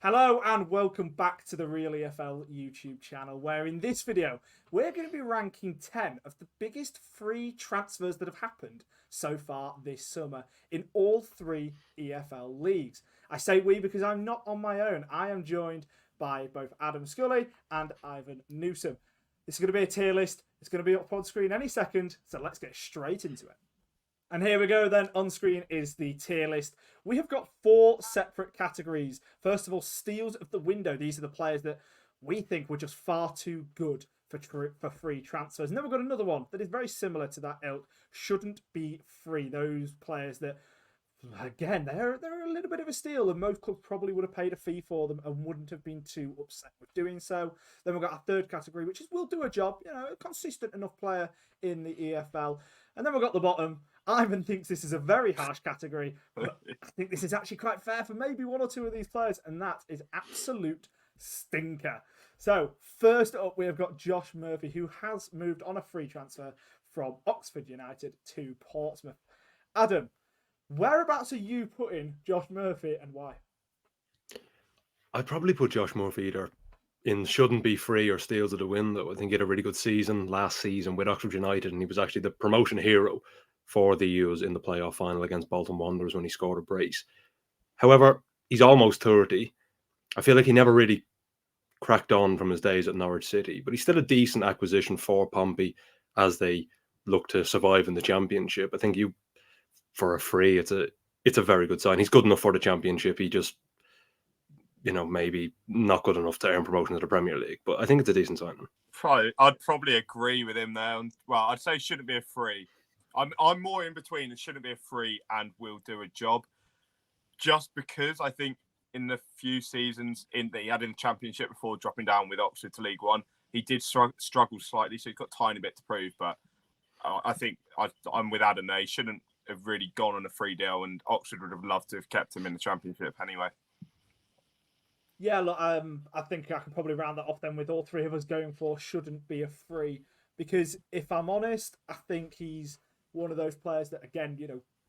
Hello and welcome back to the Real EFL YouTube channel, where in this video we're going to be ranking 10 of the biggest free transfers that have happened so far this summer in all three EFL leagues. I say we because I'm not on my own. I am joined by both Adam Scully and Ivan Newsom. This is going to be a tier list. It's going to be up on screen any second, so let's get straight into it. And here we go then. On screen is the tier list. We have got 4 separate categories. First of all, steals of the window. These are the players that we think were just far too good for free transfers. And then we've got another one that is very similar to that ilk. Shouldn't be free. Those players that, again, they're a little bit of a steal, and most clubs probably would have paid a fee for them and wouldn't have been too upset with doing so. Then we've got our third category, which is will do a job, a consistent enough player in the EFL. And then we've got the bottom. Ivan thinks this is a very harsh category, but I think this is actually quite fair for maybe one or two of these players, and that is absolute stinker. So first up, we have got Josh Murphy, who has moved on a free transfer from Oxford United to Portsmouth. Adam, whereabouts are you putting Josh Murphy and why? I'd probably put Josh Murphy either in shouldn't be free or steals of the window. I think he had a really good season last season with Oxford United, and he was actually the promotion hero for the U's in the playoff final against Bolton Wanderers when he scored a brace. However, he's almost 30. I feel like he never really cracked on from his days at Norwich City, but he's still a decent acquisition for Pompey as they look to survive in the Championship. I think for a free, it's a very good sign. He's good enough for the Championship. He just, maybe not good enough to earn promotion to the Premier League, but I think it's a decent sign. I'd probably agree with him there. Well, I'd say shouldn't be a free. I'm more in between. It shouldn't be a free and will do a job. Just because I think in the few seasons that he had in the Championship before dropping down with Oxford to League One, he did struggle slightly, so he's got a tiny bit to prove. But I think I'm with Adam there. He shouldn't have really gone on a free deal, and Oxford would have loved to have kept him in the Championship anyway. Yeah, look, I think I can probably round that off then with all three of us going for shouldn't be a free. Because if I'm honest, I think he's one of those players that, again,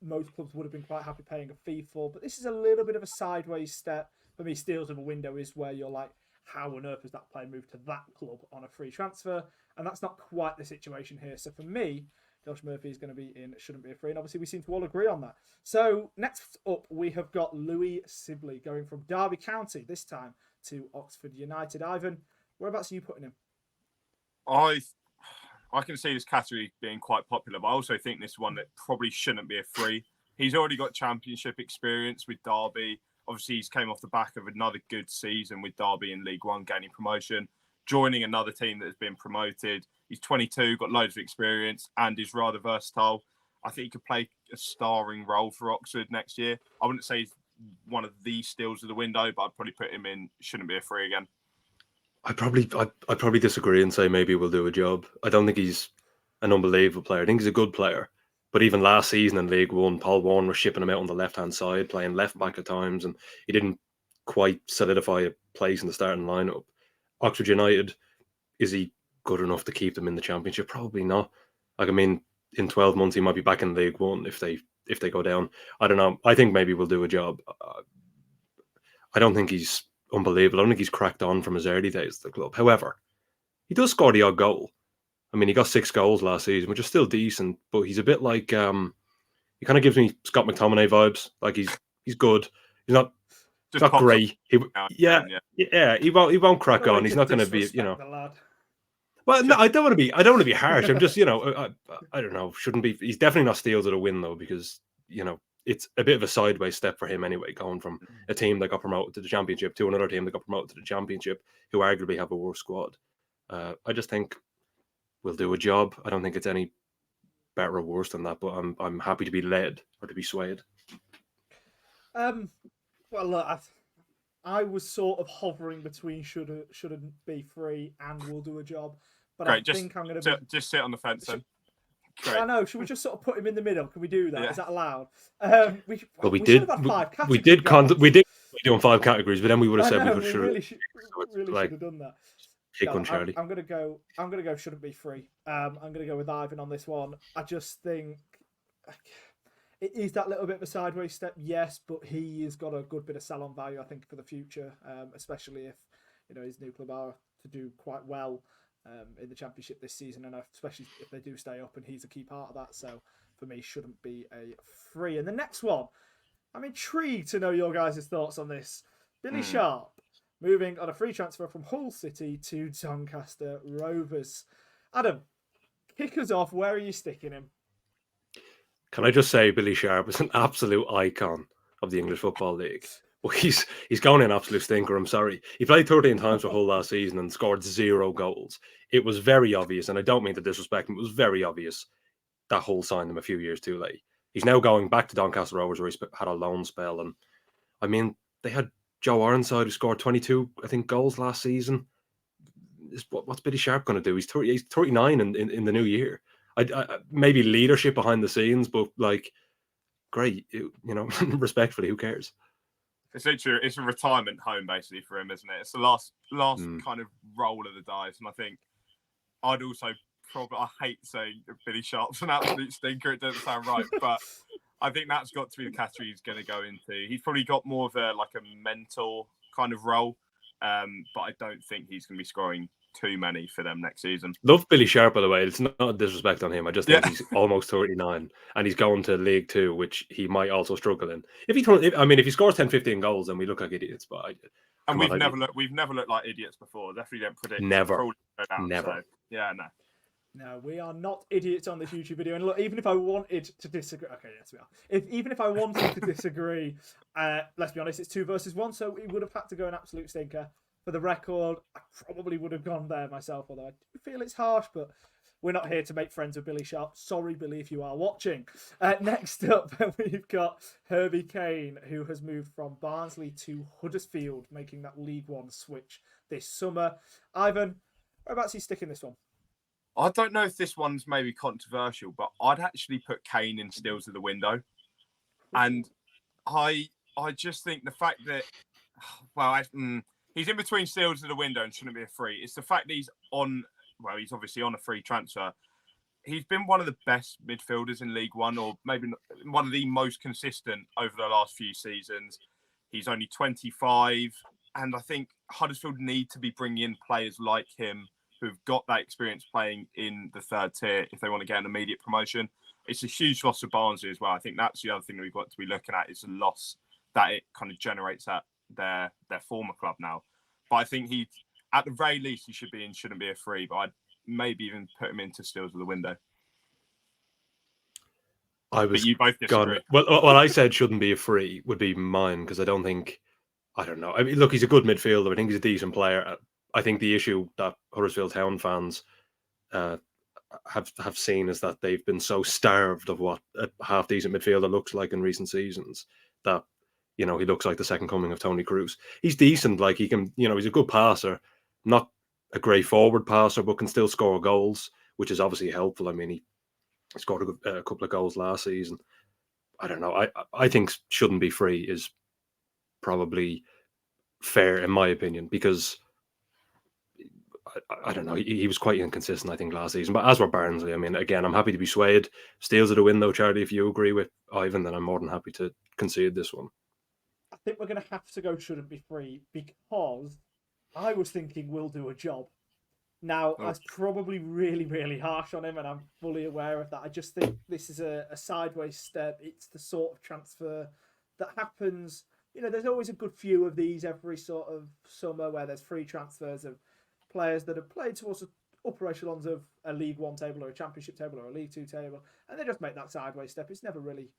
most clubs would have been quite happy paying a fee for. But this is a little bit of a sideways step. For me, steals of a window is where you're like, how on earth has that player moved to that club on a free transfer? And that's not quite the situation here. So for me, Josh Murphy is going to be in shouldn't be a free. And obviously, we seem to all agree on that. So next up, we have got Louie Sibley going from Derby County this time to Oxford United. Ivan, whereabouts are you putting him? I can see this category being quite popular, but I also think this is one that probably shouldn't be a free. He's already got Championship experience with Derby. Obviously, he's came off the back of another good season with Derby in League One, gaining promotion, joining another team that has been promoted. He's 22, got loads of experience, and is rather versatile. I think he could play a starring role for Oxford next year. I wouldn't say he's one of the steals of the window, but I'd probably put him in shouldn't be a free again. I'd probably disagree and say maybe we'll do a job. I don't think he's an unbelievable player. I think he's a good player. But even last season in League One, Paul Warren was shipping him out on the left-hand side, playing left back at times, and he didn't quite solidify a place in the starting lineup. Oxford United, is he good enough to keep them in the Championship? Probably not. In 12 months, he might be back in League One if they go down. I don't know. I think maybe we'll do a job. I don't think he's unbelievable. I don't think he's cracked on from his early days at the club. However, he does score the odd goal. He got 6 goals last season, which is still decent, but he's a bit like he kind of gives me Scott McTominay vibes. Like he's good. He's not great. He won't crack on. He's not going to be, Well, no, I don't want to be harsh. I'm just, I don't know. Shouldn't be. He's definitely not steals at a win though, because it's a bit of a sideways step for him anyway, going from a team that got promoted to the Championship to another team that got promoted to the Championship, who arguably have a worse squad. I just think we'll do a job. I don't think it's any better or worse than that, but I'm happy to be led or to be swayed. Well, look, I was sort of hovering between shouldn't be free and will do a job, but Great, I think I'm going to just sit on the fence then. I know. Should we just sort of put him in the middle? Can we do that? Yeah. Is that allowed? We did. We did doing 5 categories, but then we would have said we really should have done that. Pick one, Charlie. I'm gonna go. Shouldn't be free. I'm gonna go with Ivan on this one. I just think it is that little bit of a sideways step, yes, but he has got a good bit of sell-on value, I think, for the future, especially if his new club are to do quite well in the Championship this season, and especially if they do stay up, and he's a key part of that. So for me, shouldn't be a free. And the next one, I'm intrigued to know your guys' thoughts on this. Billy Sharp moving on a free transfer from Hull City to Doncaster Rovers. Adam, kick us off. Where are you sticking him? Can I just say Billy Sharp is an absolute icon of the English Football League. Well, he's gone an absolute stinker. I'm sorry. He played 13 times for Hull last season and scored 0 goals. It was very obvious, and I don't mean to disrespect him, it was very obvious that Hull signed him a few years too late. He's now going back to Doncaster Rovers, where he's had a loan spell. And I mean, they had Joe Ironside, who scored 22, I think, goals last season. What's Billy Sharp going to do? He's 39 in the new year. I maybe leadership behind the scenes, but like, great, respectfully, who cares? It's literally a retirement home basically for him, isn't it? It's the last kind of roll of the dice, and I think I'd also I hate saying Billy Sharp's an absolute stinker. It doesn't sound right, but I think that's got to be the category he's going to go into. He's probably got more of a mentor kind of role, but I don't think he's going to be scoring too many for them next season. Love Billy Sharp, by the way. It's not a disrespect on him. I just think he's almost 39 and he's going to League Two, which he might also struggle in. If he scores 10, 15 goals, then we look like idiots. But we've never looked like idiots before. Definitely don't predict. Never. So, yeah, no. No, we are not idiots on this YouTube video. And look, even if I wanted to disagree, okay, yes, we are. Even if I wanted to disagree, let's be honest, it's 2 versus 1, so we would have had to go an absolute stinker. For the record, I probably would have gone there myself, although I do feel it's harsh, but we're not here to make friends with Billy Sharp. Sorry, Billy, if you are watching. Next up, we've got Herby Kane, who has moved from Barnsley to Huddersfield, making that League One switch this summer. Ivan, whereabouts are you sticking this one? I don't know if this one's maybe controversial, but I'd actually put Kane in Steals of the Window. And I just think the fact that, he's in between Steals of the Window and shouldn't be a free. It's the fact that he's obviously on a free transfer. He's been one of the best midfielders in League One, or maybe one of the most consistent over the last few seasons. He's only 25. And I think Huddersfield need to be bringing in players like him who've got that experience playing in the 3rd tier if they want to get an immediate promotion. It's a huge loss of Barnsley as well. I think that's the other thing that we've got to be looking at, is the loss that it kind of generates at their former club now. But I think he, at the very least, he shouldn't be a free, but I'd maybe even put him into Steals of the Window. But you both disagree. Well, what I said shouldn't be a free would be mine, because I don't know. I mean, look, he's a good midfielder. I think he's a decent player. I think the issue that Huddersfield Town fans have seen is that they've been so starved of what a half-decent midfielder looks like in recent seasons that, he looks like the second coming of Tony Cruz. He's decent. Like, he can, he's a good passer, not a great forward passer, but can still score goals, which is obviously helpful. I mean, he scored a couple of goals last season. I don't know. I think shouldn't be free is probably fair in my opinion, because I don't know. He was quite inconsistent, I think, last season. But as were Barnsley. I mean, again, I'm happy to be swayed. Steals of the Window, Charlie. If you agree with Ivan, then I'm more than happy to concede this one. I think we're going to have to go shouldn't be free, because I was thinking we'll do a job. Now, that's probably really, really harsh on him, and I'm fully aware of that. I just think this is a sideways step. It's the sort of transfer that happens. There's always a good few of these every sort of summer where there's free transfers of players that have played towards the upper echelons of a League One table or a Championship table or a League Two table, and they just make that sideways step. It's never really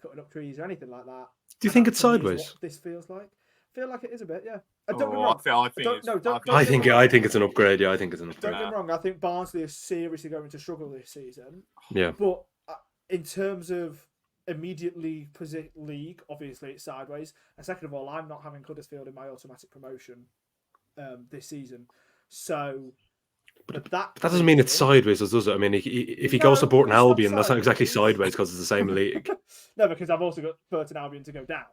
cutting up trees or anything like that. Do you think it's sideways? What this feels like. I feel like it is a bit, yeah. I think it's an upgrade. Yeah, I think it's an upgrade. Don't get me wrong. I think Barnsley are seriously going to struggle this season. Yeah. But in terms of immediate league, obviously it's sideways. And second of all, I'm not having Huddersfield in my automatic promotion this season. So, but that doesn't mean it's sideways, does it? I mean, if he goes to Burton Albion, that's not exactly sideways because it's the same league. No, because I've also got Burton Albion to go down.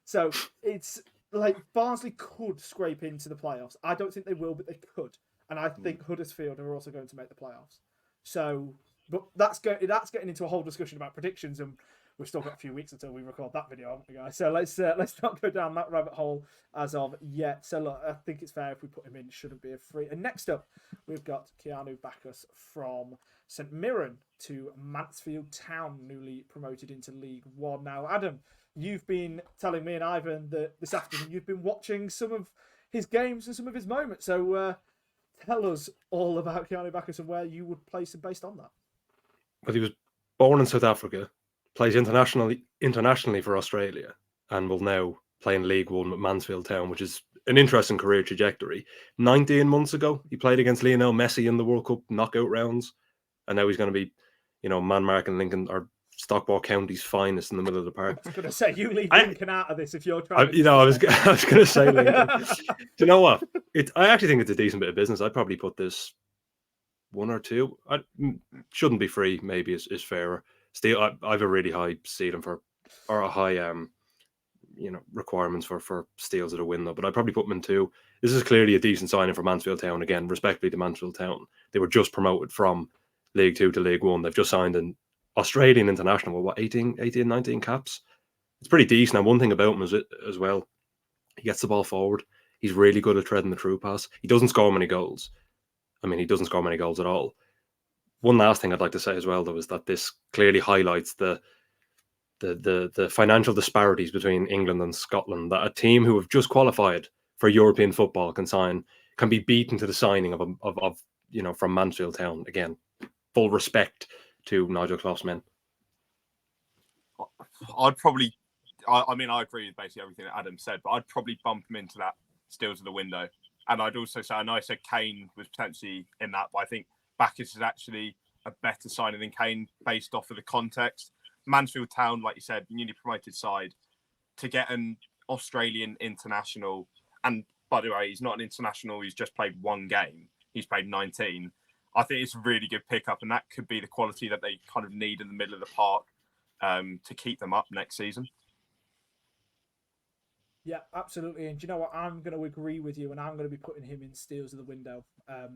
So it's like Barnsley could scrape into the playoffs. I don't think they will, but they could. And I think Huddersfield are also going to make the playoffs. So, but that's getting into a whole discussion about predictions, and we've still got a few weeks until we record that video, haven't we, guys? So let's not go down that rabbit hole as of yet. So look, I think it's fair if we put him in. Shouldn't be a free. And next up, we've got Keanu Baccus from St Mirren to Mansfield Town, newly promoted into League One. Now, Adam, you've been telling me and Ivan that this afternoon you've been watching some of his games and some of his moments. So tell us all about Keanu Baccus and where you would place him based on that. Well, he was born in South Africa, plays internationally for Australia, and will now play in League One with Mansfield Town, which is an interesting career trajectory. 19 months ago, he played against Lionel Messi in the World Cup knockout rounds, and now he's going to be, man marking Lincoln or Stockport County's finest in the middle of the park. I was going to say, you leave Lincoln out of this if you're trying. I was going to say Lincoln. Do you know what? I actually think it's a decent bit of business. I'd probably put this 1 or 2. I shouldn't be free. Maybe is fairer. Still, I have a really high ceiling for, or a high requirements for steals at a window. But I'd probably put them in 2. This is clearly a decent signing for Mansfield Town. Again, respectfully to Mansfield Town, they were just promoted from League 2 to League 1. They've just signed an Australian international with 18, 19 caps. It's pretty decent. And one thing about him is as well, he gets the ball forward. He's really good at treading the through pass. He doesn't score many goals. I mean, he doesn't score many goals at all. One last thing I'd like to say as well, though, is that this clearly highlights the financial disparities between England and Scotland. That a team who have just qualified for European football can be beaten to the signing of from Mansfield Town. Again, full respect to Nigel Clough's men. I'd probably, I agree with basically everything that Adam said, but I'd probably bump him into that steals of the window. And I'd also say, I know I said Kane was potentially in that, but I think Baccus is actually a better signing than Kane based off of the context. Mansfield Town, like you said, newly promoted side, to get an Australian international, and by the way, he's not an international, he's just played 1 game, he's played 19. I think it's a really good pickup, and that could be the quality that they kind of need in the middle of the park to keep them up next season. Yeah, absolutely. And do you know what? I'm going to agree with you, and I'm going to be putting him in steals of the window.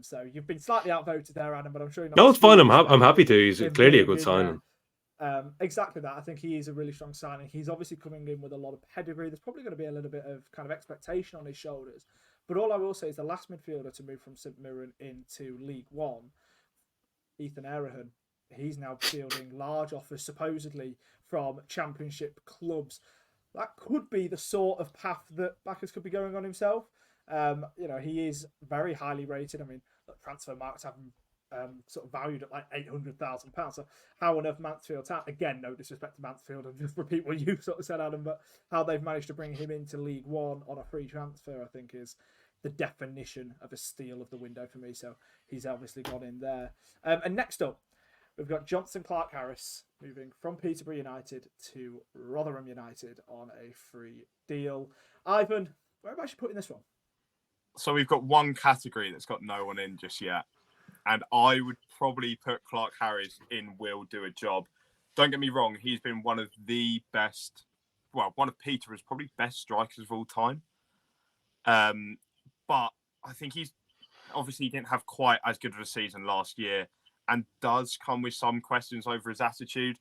So you've been slightly outvoted there, Adam, but I'm sure you're not. No, it's fine. I'm happy to. He's clearly a good signing. Exactly that. I think he is a really strong signing. He's obviously coming in with a lot of pedigree. There's probably going to be a little bit of kind of expectation on his shoulders. But all I will say is the last midfielder to move from St Mirren into League One, Ethan Errahan, he's now fielding large offers supposedly from Championship clubs. That could be the sort of path that Baccus could be going on himself. He is very highly rated. I mean, transfer marks have him sort of valued at like £800,000. So how on earth Mansfield Town, again, no disrespect to Mansfield, and just repeat what you sort of said, Adam, but how they've managed to bring him into League One on a free transfer, I think is the definition of a steal of the window for me. So he's obviously gone in there. And next up, we've got Jonson Clarke-Harris moving from Peterborough United to Rotherham United on a free deal. Ivan, where am I actually putting this one? So we've got one category that's got no one in just yet. And I would probably put Clarke-Harris in will do a job. Don't get me wrong, he's been one of the best, one of Peterborough's probably best strikers of all time. But I think he didn't have quite as good of a season last year and does come with some questions over his attitude.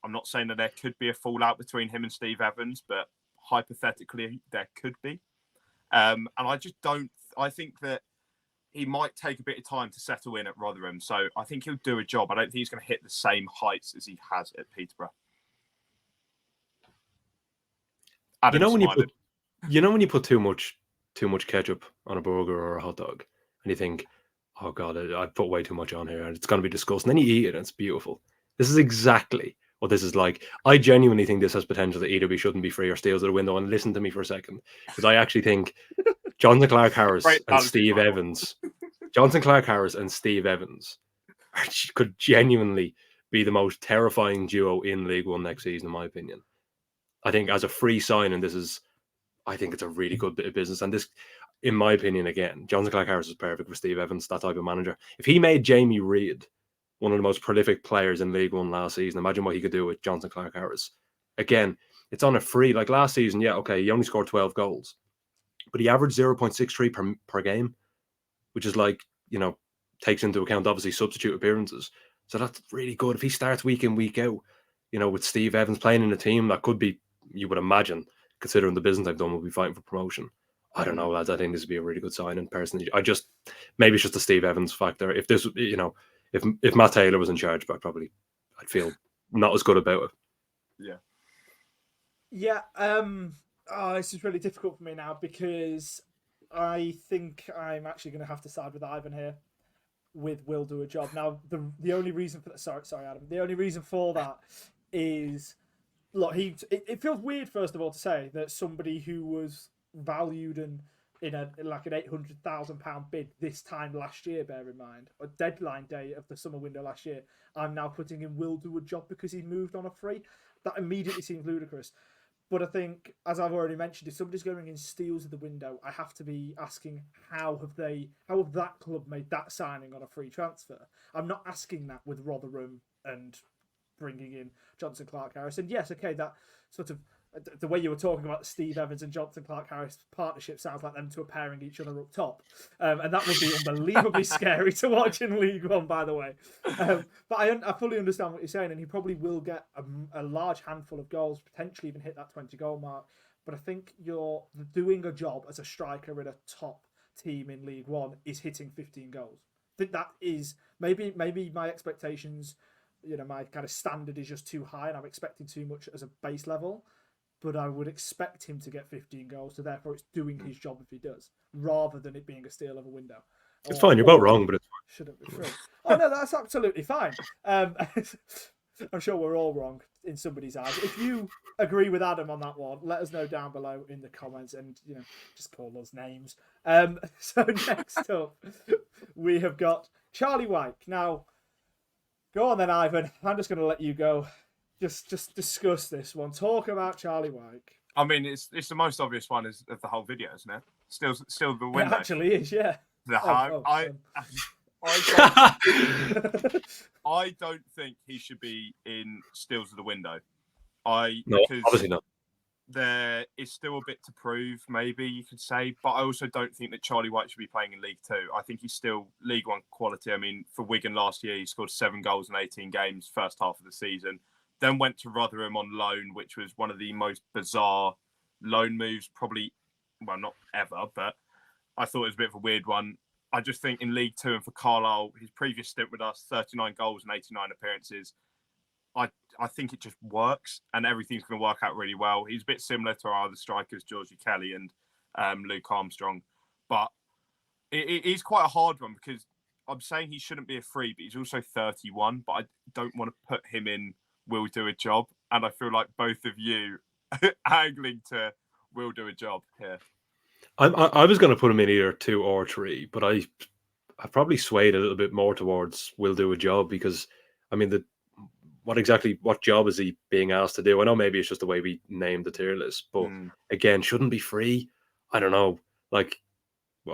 I'm not saying that there could be a fallout between him and Steve Evans, but hypothetically there could be. And I think that he might take a bit of time to settle in at Rotherham. So I think he'll do a job. I don't think he's going to hit the same heights as he has at Peterborough. Adam when you put too much ketchup on a burger or a hot dog, and you think, oh God, I put way too much on here and it's going to be disgusting. Then you eat it and it's beautiful. This is exactly what this is like. I genuinely think this has potential that either we shouldn't be free or steals at a window. And listen to me for a second, because I actually think Jonson Clarke-Harris and Steve Evans, could genuinely be the most terrifying duo in League One next season, in my opinion. I think as a free signing, I think it's a really good bit of business. And this, in my opinion, again, Jonson Clarke-Harris is perfect for Steve Evans, that type of manager. If he made Jamie Reid one of the most prolific players in League One last season, imagine what he could do with Jonson Clarke-Harris. Again, it's on a free. Like last season, yeah, okay, he only scored 12 goals, but he averaged 0.63 per game, which is takes into account, obviously, substitute appearances. So that's really good. If he starts week in, week out, with Steve Evans playing in a team that could be, you would imagine, considering the business they've done, will be fighting for promotion. I don't know, lads. I think this would be a really good signing. Personally, maybe it's just the Steve Evans factor. If this, if Matt Taylor was in charge, but I'd feel not as good about it. Yeah. This is really difficult for me now because I think I'm actually going to have to side with Ivan here. Will do a job. Now, the only reason for that, sorry, Adam. The only reason for that is, look, it feels weird, first of all, to say that somebody who was valued in an £800,000 bid this time last year, bear in mind, a deadline day of the summer window last year, I'm now putting in will do a job because he moved on a free. That immediately seems ludicrous. But I think, as I've already mentioned, if somebody's going in steals of the window, I have to be asking how have that club made that signing on a free transfer? I'm not asking that with Rotherham and bringing in Johnson Clark-Harris. And yes, okay, that sort of the way you were talking about Steve Evans and Johnson Clark-Harris partnership sounds like them two are pairing each other up top. And that would be unbelievably scary to watch in League One, by the way. But I fully understand what you're saying, and he probably will get a large handful of goals, potentially even hit that 20-goal mark. But I think you're doing a job as a striker in a top team in League One is hitting 15 goals. I think that is maybe my expectations, my kind of standard is just too high and I'm expecting too much as a base level. But I would expect him to get 15 goals, so therefore it's doing his job if he does, rather than it being a steal of a window. It's fine, you're both wrong, but it's fine. Shouldn't be free. Oh, no, that's absolutely fine. I'm sure we're all wrong in somebody's eyes. If you agree with Adam on that one, let us know down below in the comments and, just call us names. So next up, we have got Charlie Wyke. Now, go on then, Ivan. I'm just going to let you go. Just discuss this one. Talk about Charlie Wyke. I mean, it's the most obvious one of the whole video, isn't it? Still the window. It actually is, yeah. I don't think he should be in steals of the window. Obviously not. There is still a bit to prove, maybe you could say, but I also don't think that Charlie Wyke should be playing in League Two. I think he's still League One quality. I mean, for Wigan last year, he scored 7 goals in 18 games first half of the season. Then went to Rotherham on loan, which was one of the most bizarre loan moves, probably, well, not ever, but I thought it was a bit of a weird one. I just think in League Two and for Carlisle, his previous stint with us, 39 goals and 89 appearances, I think it just works and everything's going to work out really well. He's a bit similar to our other strikers, Georgie Kelly and Luke Armstrong. But it is quite a hard one because I'm saying he shouldn't be a free, but he's also 31, but I don't want to put him in will do a job, and I feel like both of you angling to will do a job here. I was going to put him in either 2 or 3, but I probably swayed a little bit more towards will do a job because, I mean, what job is he being asked to do? I know maybe it's just the way we named the tier list, but again, shouldn't be free. I don't know.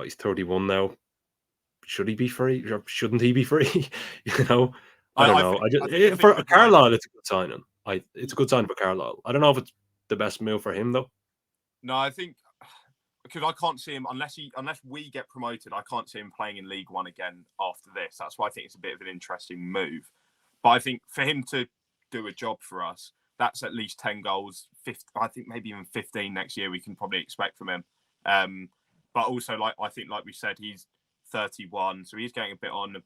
He's 31 now. Should he be free? Or shouldn't he be free? I don't know. For Carlisle, it's a good signing. It's a good sign for Carlisle. I don't know if it's the best move for him though. No, I think because I can't see him unless we get promoted. I can't see him playing in League One again after this. That's why I think it's a bit of an interesting move. But I think for him to do a job for us, that's at least 10 goals. I think maybe even 15 next year. We can probably expect from him. But also, I think, like we said, he's 31, so he's getting on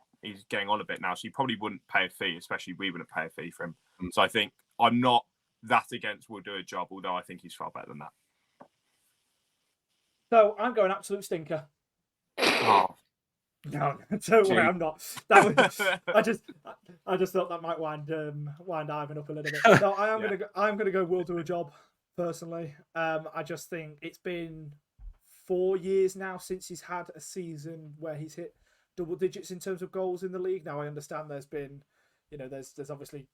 a bit now, so he probably wouldn't pay a fee, especially we wouldn't pay a fee for him. So I think I'm not that against will do a job, although I think he's far better than that. So I'm going absolute stinker. Oh. No, don't worry, I'm not. I just thought that might wind Ivan up a little bit. No, I'm gonna go will do a job personally. I just think it's been 4 years now since he's had a season where he's hit double digits in terms of goals in the league. Now I understand there's been, there's obviously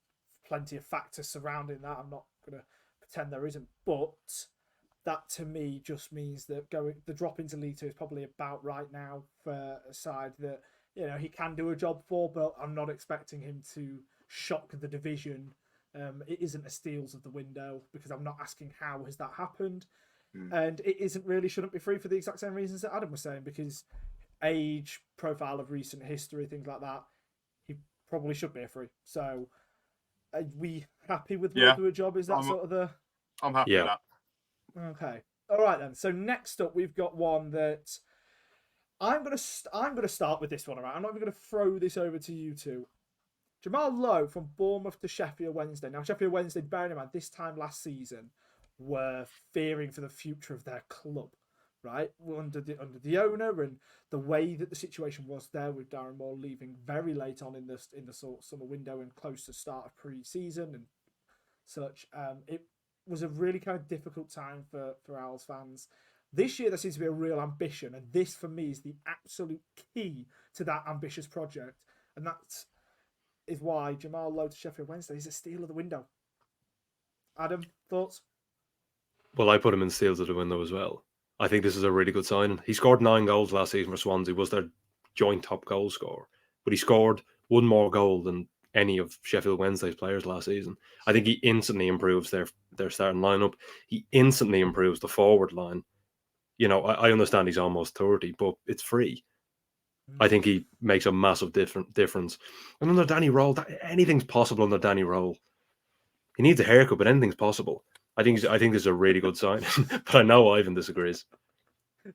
plenty of factors surrounding that. I'm not going to pretend there isn't, but that to me just means that the drop into League Two is probably about right now for a side that he can do a job for, but I'm not expecting him to shock the division. It isn't a steals of the window because I'm not asking how has that happened. And it shouldn't be free for the exact same reasons that Adam was saying, because age, profile of recent history, things like that, he probably should be a free. So Are we happy with Yeah. Will Do a Job? Is that I'm- sort of the... I'm happy Yeah. with that. Okay. All right then. So next up, we've got one that I'm gonna start with this one. All right. I'm not even gonna throw this over to you two. Jamal Lowe from Bournemouth to Sheffield Wednesday. Now Sheffield Wednesday, bearing in mind this time last season, were fearing for the future of their club, right? Under the owner and the way that the situation was there with Darren Moore leaving very late on in the sort of summer window and close to start of pre-season and such. It was a really kind of difficult time for Owls fans. This year there seems to be a real ambition, and this for me is the absolute key to that ambitious project, and that is why Jamal Lowe to Sheffield Wednesday is a steal of the window. Adam, thoughts? Well, I put him in steals of the window as well. I think this is a really good signing. He scored 9 goals last season for Swansea, was their joint top goal scorer. But he scored one more goal than any of Sheffield Wednesday's players last season. I think he instantly improves their starting lineup. He instantly improves the forward line. You know, I understand he's almost 30, but it's free. I think he makes a massive difference. And under Danny Rowe, anything's possible under Danny Rowe. He needs a haircut, but anything's possible. I think this is a really good sign. But I know Ivan disagrees.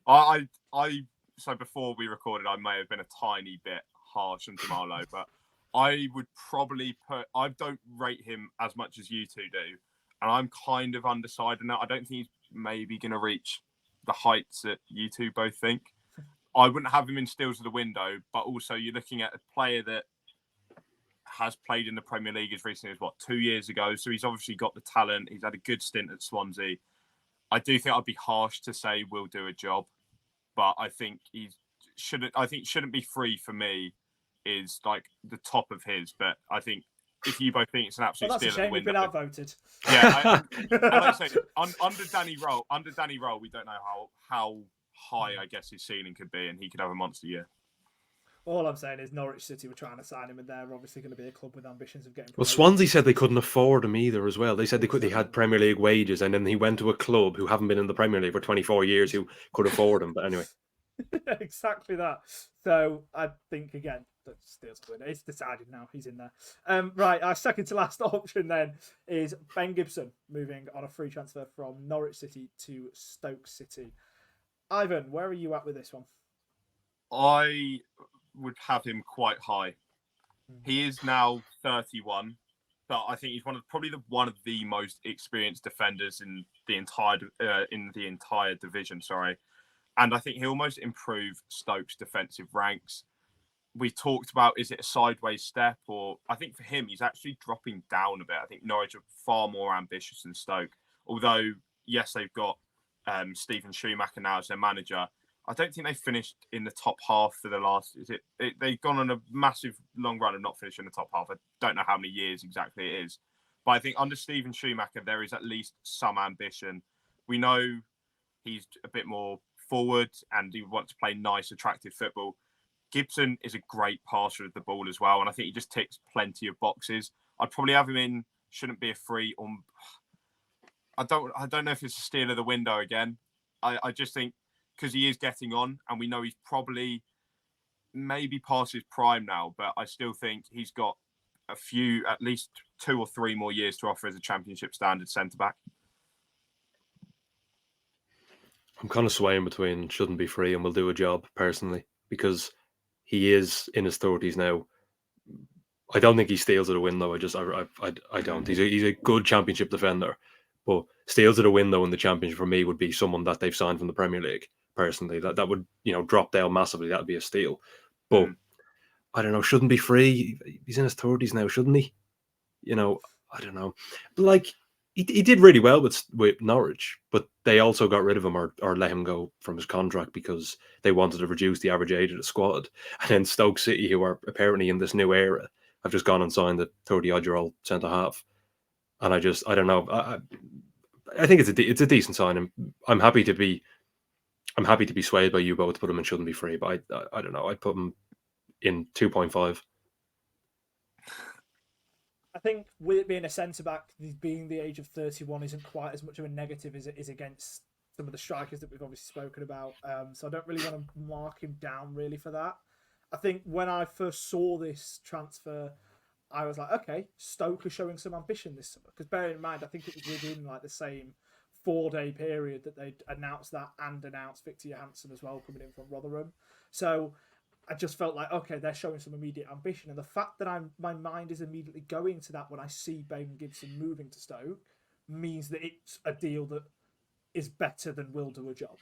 So before we recorded, I may have been a tiny bit harsh on Jamal Lowe, but I would probably I don't rate him as much as you two do, and I'm kind of undecided now. I don't think he's maybe going to reach the heights that you two both think. I wouldn't have him in steals of the window, but also you're looking at a player that has played in the Premier League as recently as 2 years ago. So he's obviously got the talent. He's had a good stint at Swansea. I do think I'd be harsh to say will do a job, but I think shouldn't be free for me is like the top of his. But I think if you both think it's an absolute Well, that's steal a of the shame. We've window, been outvoted. yeah. And like I say, under Danny Rowe, we don't know how high I guess his ceiling could be, and he could have a monster year. All I'm saying is Norwich City were trying to sign him, and they're obviously going to be a club with ambitions of getting. Well, Swansea said they couldn't afford him either as well. They said they had Premier League wages, and then he went to a club who haven't been in the Premier League for 24 years who could afford him. But anyway. Exactly that. So I think, again, that steals the winner. It's decided now. He's in there. Right, our second to last option then is Ben Gibson moving on a free transfer from Norwich City to Stoke City. Ivan, where are you at with this one? I would have him quite high. He is now 31, but I think he's one of the most experienced defenders in the entire division. Sorry, and I think he'll almost improve Stoke's defensive ranks. We talked about, is it a sideways step, or I think for him he's actually dropping down a bit. I think Norwich are far more ambitious than Stoke. Although yes, they've got Stephen Schumacher now as their manager. I don't think they finished in the top half for the last. They've gone on a massive long run of not finishing in the top half. I don't know how many years exactly it is, but I think under Stephen Schumacher there is at least some ambition. We know he's a bit more forward and he wants to play nice, attractive football. Gibson is a great passer of the ball as well, and I think he just ticks plenty of boxes. I'd probably have him in. Shouldn't be a free. I don't know if it's a steal of the window again. I just think, because he is getting on, and we know he's probably maybe past his prime now, but I still think he's got at least 2 or 3 more years to offer as a championship standard centre-back. I'm kind of swaying between shouldn't be free and will do a job, personally, because he is in his 30s now. I don't think he steals at a window. I don't. He's a good championship defender, but steals at a window in the championship for me would be someone that they've signed from the Premier League. Personally, that would drop down massively. That would be a steal. But I don't know. Shouldn't be free. He's in his 30s now, shouldn't he? I don't know. But like he did really well with Norwich, but they also got rid of him or let him go from his contract because they wanted to reduce the average age of the squad. And then Stoke City, who are apparently in this new era, have just gone and signed a 30-odd-year-old centre half. And I don't know. I think it's a decent sign. I'm happy to be swayed by you both to put him in shouldn't be free, but I don't know. I'd put him in 2.5. I think with it being a centre-back, being the age of 31 isn't quite as much of a negative as it is against some of the strikers that we've obviously spoken about. So I don't really want to mark him down really for that. I think when I first saw this transfer, I was like, okay, Stoke are showing some ambition this summer. Because bearing in mind, I think it was within like the same 4-day period that they'd announced that and announced Victor Johansson as well coming in from Rotherham. So I just felt like, okay, they're showing some immediate ambition. And the fact that my mind is immediately going to that when I see Ben Gibson moving to Stoke means that it's a deal that is better than will do a job.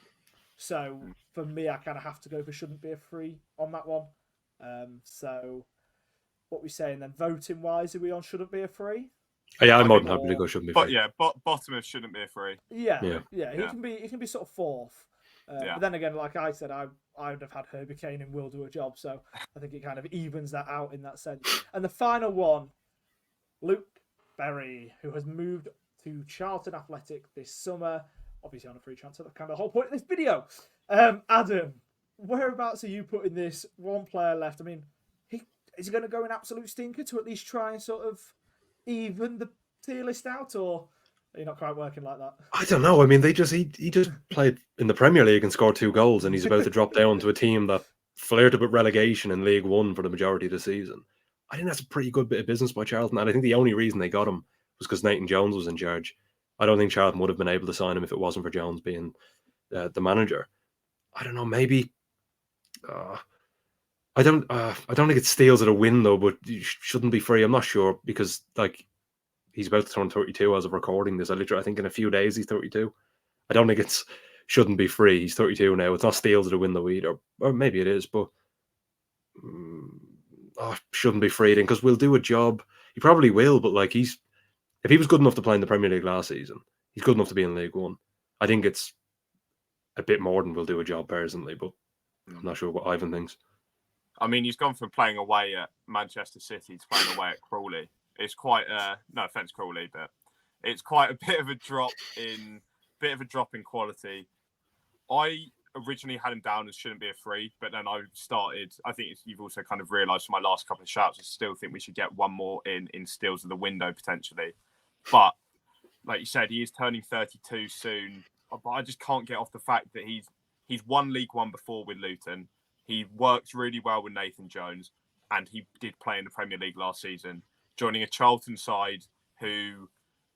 So for me, I kind of have to go for shouldn't be a free on that one. So what we saying then? Voting wise, are we on shouldn't be a free? Yeah, I'm more than happy to go shouldn't be free. But yeah, bottom of shouldn't be a free. Yeah. He can be sort of fourth. But then again, like I said, I would have had Herby, Kane and will do a job. So I think it kind of evens that out in that sense. And the final one, Luke Berry, who has moved to Charlton Athletic this summer, obviously on a free transfer. That's kind of the whole point of this video. Adam, whereabouts are you putting this? One player left. I mean, is he going to go in absolute stinker to at least try and sort of even the tier list out, or are you not quite working like that? I don't know. I mean, he just played in the Premier League and scored 2 goals, and he's about to drop down to a team that flirted with relegation in League One for the majority of the season. I think that's a pretty good bit of business by Charlton, and I think the only reason they got him was because Nathan Jones was in charge. I don't think Charlton would have been able to sign him if it wasn't for Jones being the manager. I don't know. Maybe I don't think it steals at a win though, but you shouldn't be free. I'm not sure because like he's about to turn 32 as of recording this. I think in a few days he's 32. I don't think it's shouldn't be free. He's 32 now. It's not steals at a win though either, or maybe it is, but shouldn't be free then because we'll do a job. He probably will, but like if he was good enough to play in the Premier League last season, he's good enough to be in League One. I think it's a bit more than will do a job personally, but I'm not sure what Ivan thinks. I mean, he's gone from playing away at Manchester City to playing away at Crawley. It's quite no offense, Crawley, but it's quite a bit of a drop in quality. I originally had him down as shouldn't be a free, but then I think you've also kind of realised from my last couple of shouts, I still think we should get one more in steals of the window potentially. But like you said, he is turning 32 soon. But I just can't get off the fact that he's won League One before with Luton. He worked really well with Nathan Jones, and he did play in the Premier League last season, joining a Charlton side who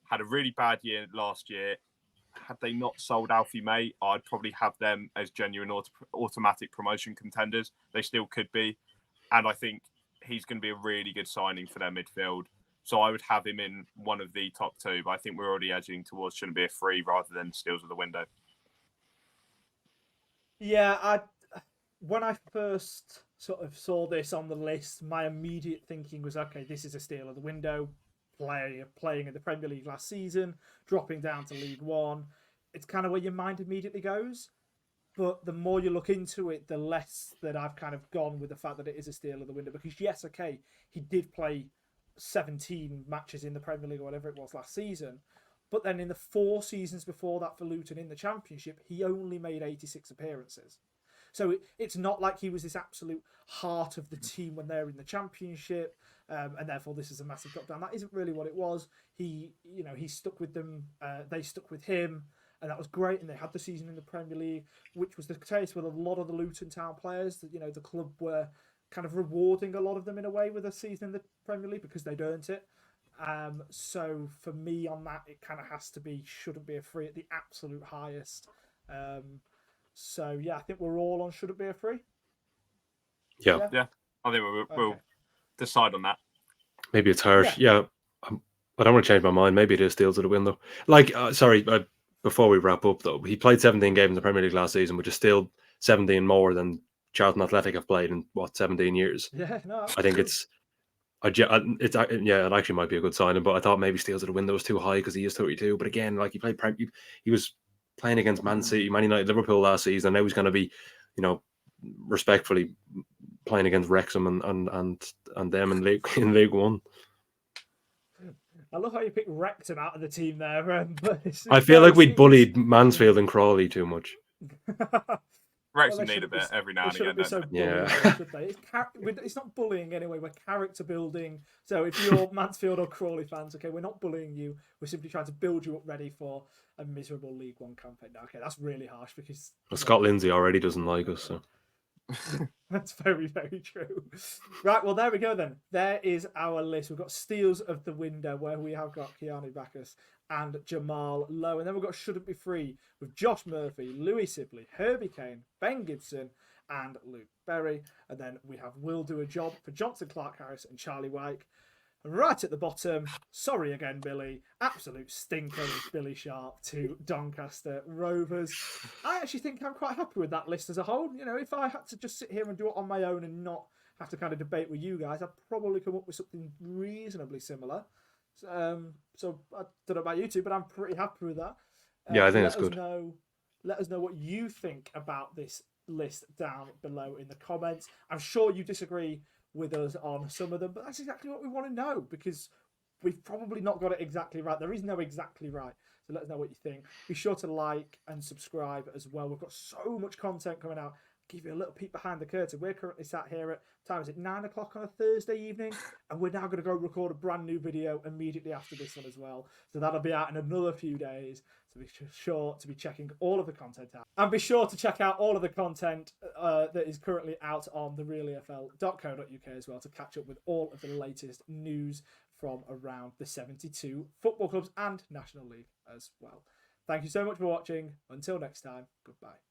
had a really bad year last year. Had they not sold Alfie May, I'd probably have them as genuine automatic promotion contenders. They still could be. And I think he's going to be a really good signing for their midfield. So I would have him in one of the top 2, but I think we're already edging towards shouldn't be a free rather than steals of the window. Yeah, when I first sort of saw this on the list, my immediate thinking was, okay, this is a steal of the window. Playing in the Premier League last season, dropping down to League One. It's kind of where your mind immediately goes. But the more you look into it, the less that I've kind of gone with the fact that it is a steal of the window. Because yes, okay, he did play 17 matches in the Premier League or whatever it was last season. But then in the 4 seasons before that for Luton in the Championship, he only made 86 appearances. So it's not like he was this absolute heart of the team when they're in the Championship, and therefore this is a massive drop down. That isn't really what it was. He stuck with them. They stuck with him, and that was great. And they had the season in the Premier League, which was the case with a lot of the Luton Town players. That the club were kind of rewarding a lot of them in a way with a season in the Premier League because they'd earned it. So for me on that, it kind of has to be shouldn't be a free at the absolute highest. So yeah, I think we're all on should it be a free? Yeah. I think we'll decide on that. Maybe it's harsh. Yeah. I don't want to change my mind. Maybe it is steals of the window. Before we wrap up though, he played 17 games in the Premier League last season, which is still 17 more than Charlton Athletic have played in 17 years. Yeah, no. I think it actually might be a good signing, but I thought maybe steals of the window was too high because he is 32. But again, like he was playing against Man City, Man United, Liverpool last season. Now he's going to be, respectfully playing against Wrexham and them in League One. I love how you picked Wrexham out of the team there. I feel like we'd bullied Mansfield and Crawley too much. Wrexham need a bit every now and again. So it's not bullying anyway. We're character building. So if you're Mansfield or Crawley fans, okay, we're not bullying you. We're simply trying to build you up ready for a miserable League One campaign. Okay, that's really harsh because Scott Lindsay already doesn't like us. So That's very, very true. Right, well, there we go then. There is our list. We've got Steals of the Window, where we have got Keanu, Baccus, and Jamal, Lowe. And then we've got Shouldn't Be Free with Josh Murphy, Louie, Sibley, Herby, Kane, Ben Gibson, and Luke Berry. And then we have Will Do a Job for Johnson, Clark Harris, and Charlie Wyke. And right at the bottom, sorry again, Billy, absolute stinker is Billy Sharp to Doncaster Rovers. I actually think I'm quite happy with that list as a whole. You know, if I had to just sit here and do it on my own and not have to kind of debate with you guys, I'd probably come up with something reasonably similar. So I don't know about you two, but I'm pretty happy with that. Yeah, I think that's good. Let us know what you think about this list down below in the comments. I'm sure you disagree with us on some of them, but that's exactly what we want to know, because we've probably not got it exactly right. There is no exactly right. So let us know what you think. Be sure to like and subscribe as well. We've got so much content coming out. Give you a little peek behind the curtain. We're currently sat here at, time is it 9 o'clock on a Thursday evening, and we're now going to go record a brand new video immediately after this one as well. So that'll be out in another few days. So be sure to be checking all of the content out. And be sure to check out all of the content that is currently out on therealefl.co.uk as well, to catch up with all of the latest news from around the 72 football clubs and National League as well. Thank you so much for watching. Until next time, goodbye.